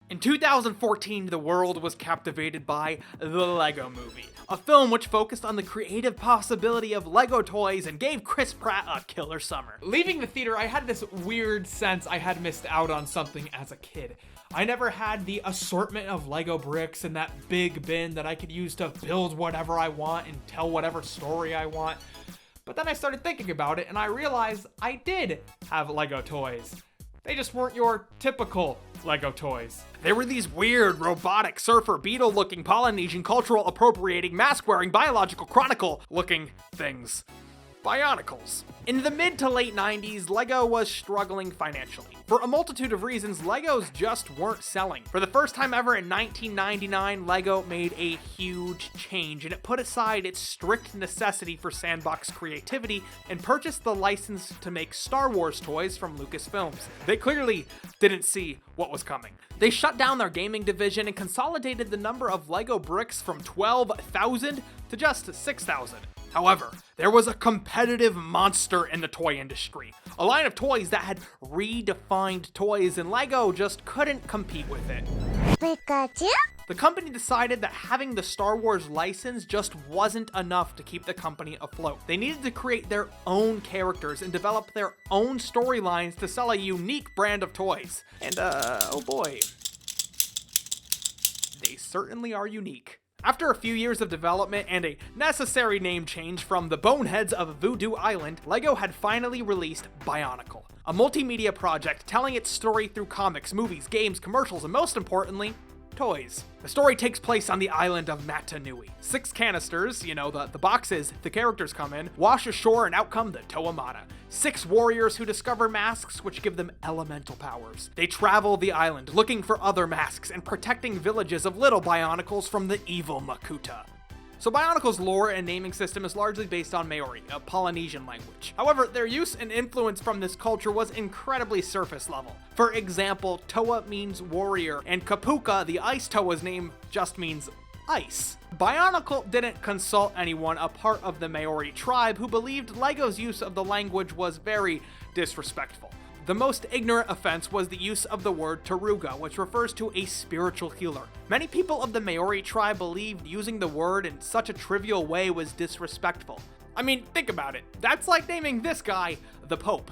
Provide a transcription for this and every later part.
In 2014, the world was captivated by The Lego Movie, a film which focused on the creative possibility of Lego toys and gave Chris Pratt a killer summer. Leaving the theater, I had this weird sense I had missed out on something as a kid. I never had the assortment of Lego bricks in that big bin that I could use to build whatever I want and tell whatever story I want. But then I started thinking about it and I realized I did have Lego toys. They just weren't your typical Lego toys. There were these weird, robotic, surfer, beetle-looking, Polynesian, cultural appropriating, mask-wearing, biological chronicle-looking things. Bionicles. In the mid to late 90s, Lego was struggling financially. For a multitude of reasons, Legos just weren't selling. For the first time ever in 1999, Lego made a huge change, and it put aside its strict necessity for sandbox creativity and purchased the license to make Star Wars toys from Lucasfilms. They clearly didn't see what was coming. They shut down their gaming division and consolidated the number of Lego bricks from 12,000 to just 6,000. However, there was a competitive monster in the toy industry, a line of toys that had redefined toys, and Lego just couldn't compete with it. Pikachu? The company decided that having the Star Wars license just wasn't enough to keep the company afloat. They needed to create their own characters and develop their own storylines to sell a unique brand of toys. And oh boy, they certainly are unique. After a few years of development and a necessary name change from the boneheads of Voodoo Island, Lego had finally released Bionicle, a multimedia project telling its story through comics, movies, games, commercials, and most importantly, toys. The story takes place on the island of Matanui. 6 canisters, the boxes the characters come in, wash ashore and out come the Toamata. 6 warriors who discover masks which give them elemental powers. They travel the island looking for other masks and protecting villages of little Bionicles from the evil Makuta. So Bionicle's lore and naming system is largely based on Maori, a Polynesian language. However, their use and influence from this culture was incredibly surface level. For example, Toa means warrior, and Kapuka, the ice Toa's name, just means ice. Bionicle didn't consult anyone a part of the Maori tribe who believed Lego's use of the language was very disrespectful. The most ignorant offense was the use of the word taruga, which refers to a spiritual healer. Many people of the Maori tribe believed using the word in such a trivial way was disrespectful. I mean, think about it. That's like naming this guy the Pope,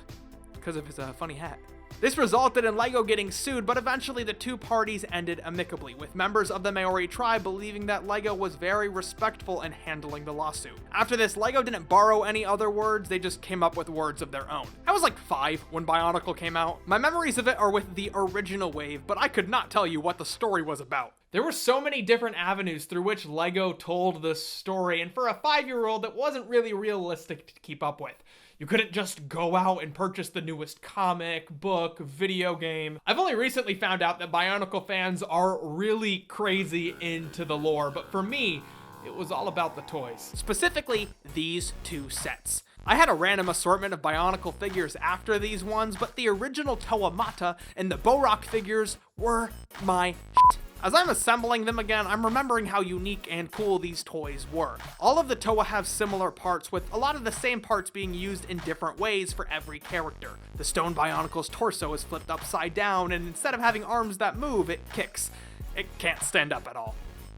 because of his funny hat. This resulted in Lego getting sued, but eventually the two parties ended amicably, with members of the Maori tribe believing that Lego was very respectful in handling the lawsuit. After this, Lego didn't borrow any other words, they just came up with words of their own. I was like 5 when Bionicle came out. My memories of it are with the original wave, but I could not tell you what the story was about. There were so many different avenues through which Lego told the story, and for a 5-year-old, it wasn't really realistic to keep up with. You couldn't just go out and purchase the newest comic, book, video game. I've only recently found out that Bionicle fans are really crazy into the lore, but for me, it was all about the toys. Specifically, these 2 sets. I had a random assortment of Bionicle figures after these ones, but the original Toamata and the Borak figures were my shit. As I'm assembling them again, I'm remembering how unique and cool these toys were. All of the Toa have similar parts, with a lot of the same parts being used in different ways for every character. The stone Bionicle's torso is flipped upside down, and instead of having arms that move, it kicks. It can't stand up at all.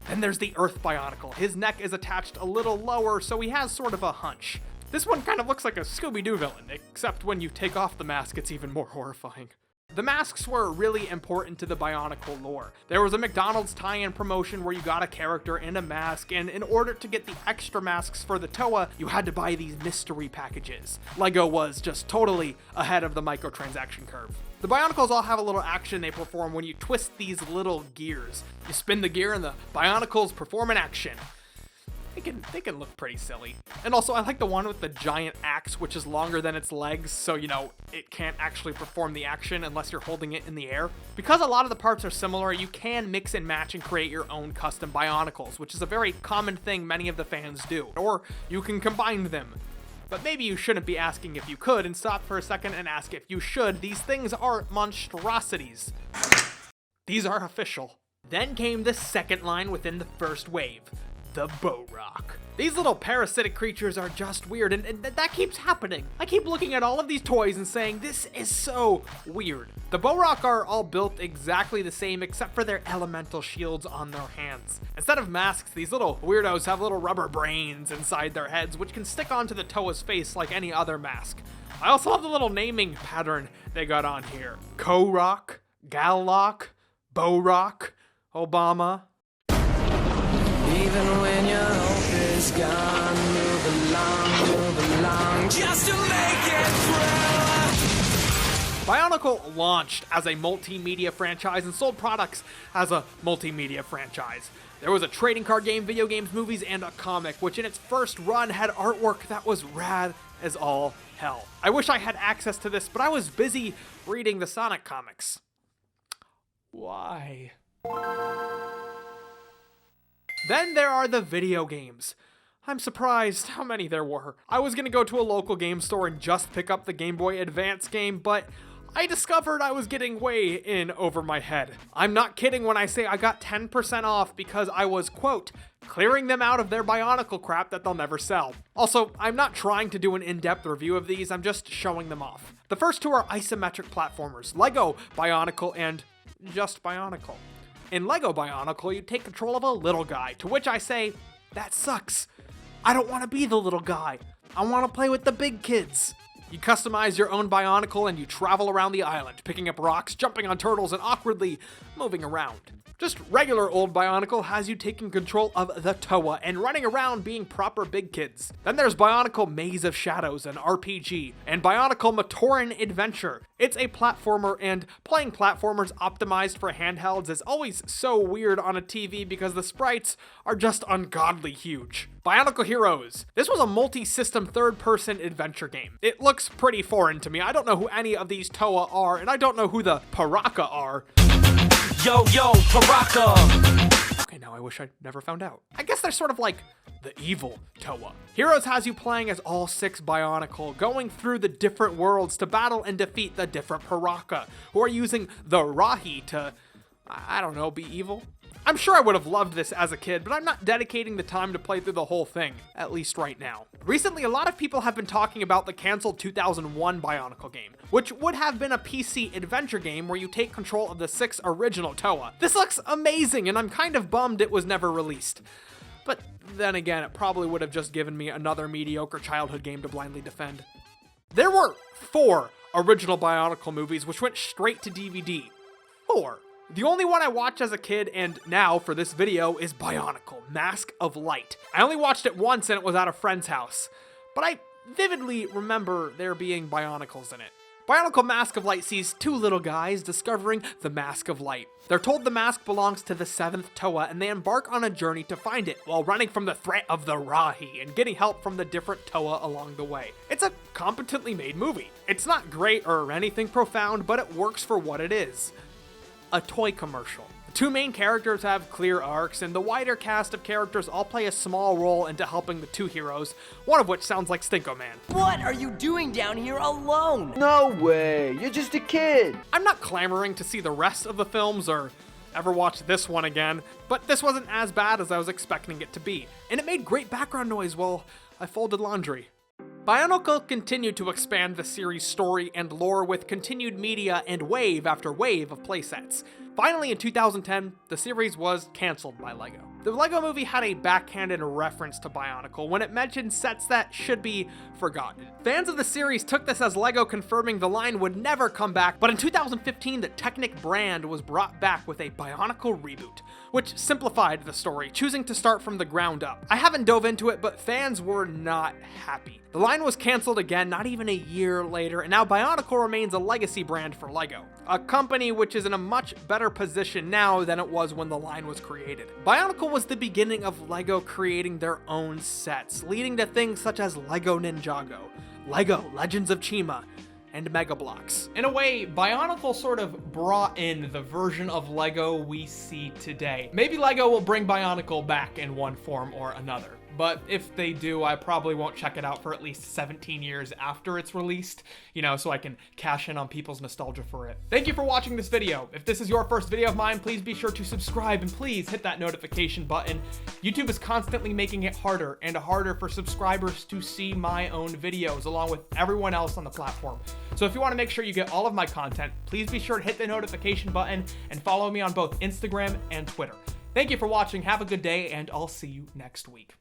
Then there's the Earth Bionicle. His neck is attached a little lower, so he has sort of a hunch. This one kind of looks like a Scooby-Doo villain, except when you take off the mask, it's even more horrifying. The masks were really important to the Bionicle lore. There was a McDonald's tie-in promotion where you got a character in a mask, and in order to get the extra masks for the Toa, you had to buy these mystery packages. Lego was just totally ahead of the microtransaction curve. The Bionicles all have a little action they perform when you twist these little gears. You spin the gear and the Bionicles perform an action. They can look pretty silly. And also, I like the one with the giant axe, which is longer than its legs, so, it can't actually perform the action unless you're holding it in the air. Because a lot of the parts are similar, you can mix and match and create your own custom Bionicles, which is a very common thing many of the fans do. Or you can combine them. But maybe you shouldn't be asking if you could, and stop for a second and ask if you should. These things are monstrosities. These are official. Then came the second line within the first wave. the Borok. These little parasitic creatures are just weird, and that keeps happening. I keep looking at all of these toys and saying, this is so weird. The Borok are all built exactly the same except for their elemental shields on their hands. Instead of masks, these little weirdos have little rubber brains inside their heads, which can stick onto the Toa's face like any other mask. I also love the little naming pattern they got on here. Korok, Gallock, Borok, Obama. Even when your hope is gone, move along, just to make it through. Bionicle launched as a multimedia franchise and sold products as a multimedia franchise. There was a trading card game, video games, movies, and a comic, which in its first run had artwork that was rad as all hell. I wish I had access to this, but I was busy reading the Sonic comics. Why? Then there are the video games. I'm surprised how many there were. I was gonna go to a local game store and just pick up the Game Boy Advance game, but I discovered I was getting way in over my head. I'm not kidding when I say I got 10% off because I was, quote, clearing them out of their Bionicle crap that they'll never sell. Also, I'm not trying to do an in-depth review of these, I'm just showing them off. The first two are isometric platformers, Lego Bionicle and just Bionicle. In Lego Bionicle, you take control of a little guy, to which I say, that sucks. I don't want to be the little guy. I want to play with the big kids. You customize your own Bionicle and you travel around the island, picking up rocks, jumping on turtles, and awkwardly moving around. Just regular old Bionicle has you taking control of the Toa and running around being proper big kids. Then there's Bionicle Maze of Shadows, an RPG, and Bionicle Matoran Adventure. It's a platformer, and playing platformers optimized for handhelds is always so weird on a TV because the sprites are just ungodly huge. Bionicle Heroes. This was a multi-system third-person adventure game. It looks pretty foreign to me. I don't know who any of these Toa are, and I don't know who the Paraka are. Yo, Paraka! Okay, now I wish I'd never found out. I guess they're sort of like the evil Toa. Heroes has you playing as all 6 Bionicle, going through the different worlds to battle and defeat the different Paraka, who are using the Rahi to, I don't know, be evil? I'm sure I would have loved this as a kid, but I'm not dedicating the time to play through the whole thing, at least right now. Recently, a lot of people have been talking about the canceled 2001 Bionicle game, which would have been a PC adventure game where you take control of the 6 original Toa. This looks amazing, and I'm kind of bummed it was never released. But then again, it probably would have just given me another mediocre childhood game to blindly defend. There were 4 original Bionicle movies which went straight to DVD. 4. The only one I watched as a kid, and now for this video, is Bionicle, Mask of Light. I only watched it once and it was at a friend's house, but I vividly remember there being Bionicles in it. Bionicle Mask of Light sees 2 little guys discovering the Mask of Light. They're told the mask belongs to the 7th Toa, and they embark on a journey to find it while running from the threat of the Rahi and getting help from the different Toa along the way. It's a competently made movie. It's not great or anything profound, but it works for what it is. A toy commercial. The 2 main characters have clear arcs, and the wider cast of characters all play a small role into helping the 2 heroes, one of which sounds like Stinko Man. What are you doing down here alone? No way, you're just a kid. I'm not clamoring to see the rest of the films or ever watch this one again, but this wasn't as bad as I was expecting it to be, and it made great background noise while I folded laundry. Bionicle continued to expand the series' story and lore with continued media and wave after wave of playsets. Finally, in 2010, the series was cancelled by LEGO. The LEGO movie had a backhanded reference to Bionicle when it mentioned sets that should be forgotten. Fans of the series took this as LEGO confirming the line would never come back, but in 2015, the Technic brand was brought back with a Bionicle reboot, which simplified the story, choosing to start from the ground up. I haven't dove into it, but fans were not happy. The line was cancelled again not even a year later, and now Bionicle remains a legacy brand for LEGO, a company which is in a much better position now than it was when the line was created. Bionicle was the beginning of LEGO creating their own sets, leading to things such as LEGO Ninjago, LEGO Legends of Chima, and Mega Bloks. In a way, Bionicle sort of brought in the version of LEGO we see today. Maybe LEGO will bring Bionicle back in one form or another. but if they do, I probably won't check it out for at least 17 years after it's released, you know, so I can cash in on people's nostalgia for it. Thank you for watching this video. If this is your first video of mine, please be sure to subscribe and please hit that notification button. YouTube is constantly making it harder and harder for subscribers to see my own videos along with everyone else on the platform. So if you want to make sure you get all of my content, please be sure to hit the notification button and follow me on both Instagram and Twitter. Thank you for watching, have a good day, and I'll see you next week.